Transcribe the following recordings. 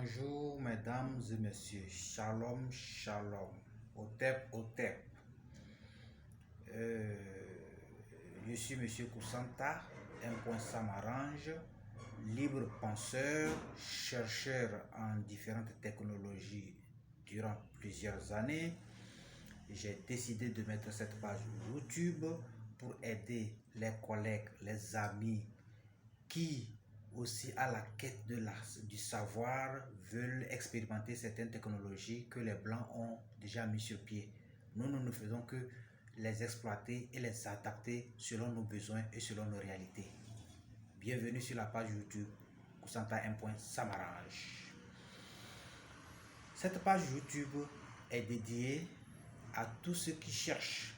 Bonjour mesdames et messieurs, shalom, shalom, Otep. Euh, je suis Monsieur Kusanta, un point ça m'arrange, libre penseur, chercheur en différentes technologies durant plusieurs années. J'ai décidé de mettre cette page YouTube pour aider les collègues, les amis qui aussi à la quête du savoir veulent expérimenter certaines technologies que les Blancs ont déjà mis sur pied. Nous ne faisons que les exploiter et les adapter selon nos besoins et selon nos réalités. Bienvenue sur la page YouTube Kusanta 1. Ça m'arrange. Cette page YouTube est dédiée à tous ceux qui cherchent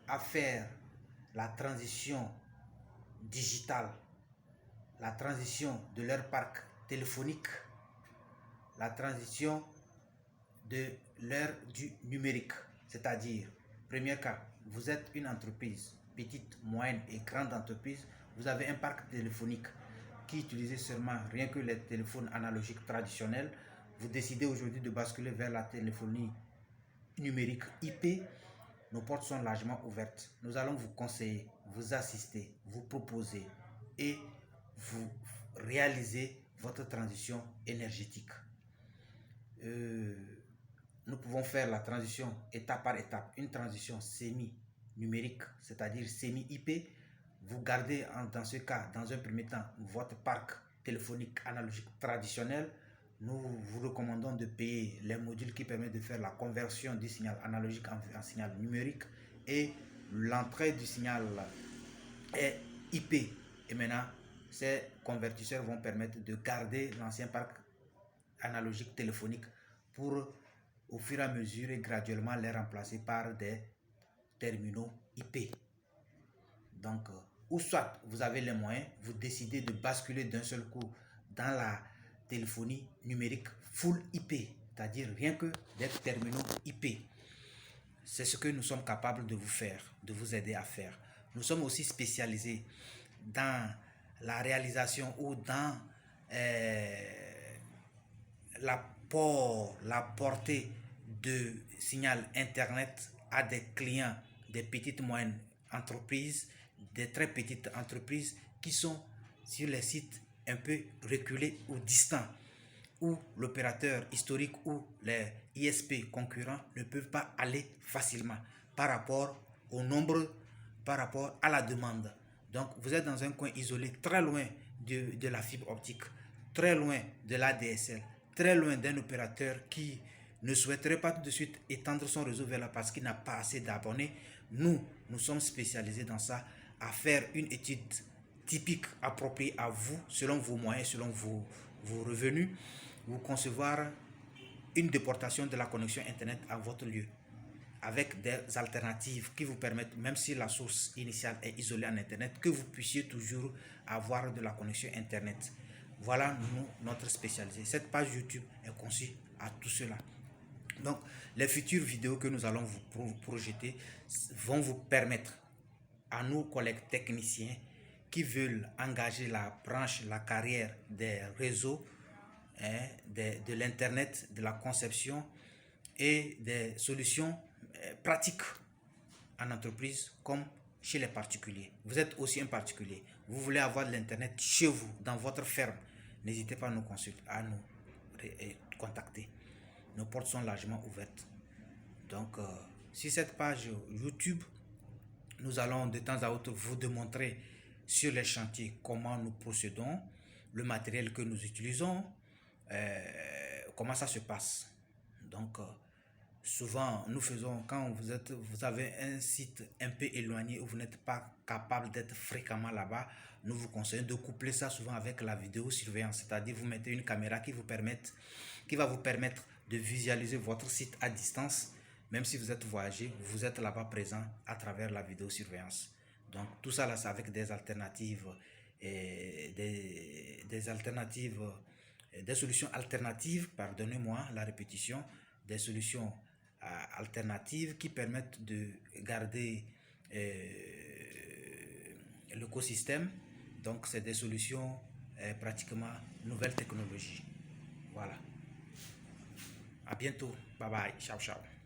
à faire la transition digitale, la transition de leur parc téléphonique, la transition de l'ère du numérique. C'est-à-dire, premier cas, vous êtes une entreprise, petite, moyenne et grande entreprise, vous avez un parc téléphonique qui utilise seulement rien que les téléphones analogiques traditionnels. Vous décidez aujourd'hui de basculer vers la téléphonie numérique IP. Nos portes sont largement ouvertes. Nous allons vous conseiller, vous assister, vous proposer et vous réaliser votre transition énergétique. Nous pouvons faire la transition étape par étape, une transition semi-numérique, c'est-à-dire semi-IP. Vous gardez dans ce cas, dans un premier temps, votre parc téléphonique analogique traditionnel. Nous vous recommandons de payer les modules qui permettent de faire la conversion du signal analogique en signal numérique et l'entrée du signal est IP. Et maintenant, ces convertisseurs vont permettre de garder l'ancien parc analogique téléphonique pour au fur et à mesure et graduellement les remplacer par des terminaux IP. Donc, ou soit vous avez les moyens, vous décidez de basculer d'un seul coup dans la téléphonie numérique full IP, c'est-à-dire rien que des terminaux IP. C'est ce que nous sommes capables de vous faire, de vous aider à faire. Nous sommes aussi spécialisés dans la réalisation ou dans l'apport, la portée de signal Internet à des clients, des petites moyennes entreprises, des très petites entreprises qui sont sur les sites un peu reculés ou distants, où l'opérateur historique ou les ISP concurrents ne peuvent pas aller facilement par rapport au nombre, par rapport à la demande. Donc vous êtes dans un coin isolé, très loin de la fibre optique, très loin de l'ADSL, très loin d'un opérateur qui ne souhaiterait pas tout de suite étendre son réseau vers là parce qu'il n'a pas assez d'abonnés. Nous sommes spécialisés dans ça, à faire une étude typique appropriée à vous, selon vos moyens, selon vos revenus, vous concevoir une déportation de la connexion Internet à votre lieu, avec des alternatives qui vous permettent, même si la source initiale est isolée en Internet, que vous puissiez toujours avoir de la connexion Internet. Voilà notre spécialité. Cette page YouTube est conçue à tout cela. Donc, les futures vidéos que nous allons vous projeter vont vous permettre à nos collègues techniciens qui veulent engager la branche, la carrière des réseaux, de l'Internet, de la conception et des solutions pratiques en entreprise comme chez les particuliers. Vous êtes aussi un particulier. Vous voulez avoir de l'Internet chez vous, dans votre ferme. N'hésitez pas à nous consulter, à nous contacter. Nos portes sont largement ouvertes. Donc, sur cette page YouTube, nous allons de temps à autre vous démontrer sur les chantiers comment nous procédons, le matériel que nous utilisons, comment ça se passe. Donc, souvent, nous faisons, quand vous avez un site un peu éloigné où vous n'êtes pas capable d'être fréquemment là-bas, nous vous conseillons de coupler ça souvent avec la vidéosurveillance, c'est-à-dire vous mettez une caméra qui va vous permettre de visualiser votre site à distance, même si vous êtes voyagé, vous êtes là-bas présent à travers la vidéosurveillance. Donc tout ça là, c'est avec des alternatives, des solutions alternatives, pardonnez-moi la répétition, des solutions alternatives qui permettent de garder l'écosystème. Donc c'est des solutions pratiquement nouvelles technologies. Voilà. À bientôt. Bye bye. Ciao, ciao.